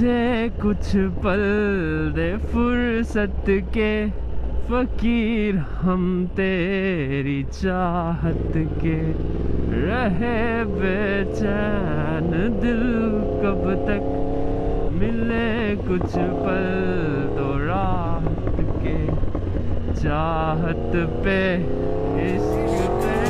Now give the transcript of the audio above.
मुझे कुछ पल दे फुर्सत के, फकीर हम तेरी चाहत के। रहे बेचैन दिल कब तक, मिले कुछ पल तो राहत के। चाहत पे इश्क पे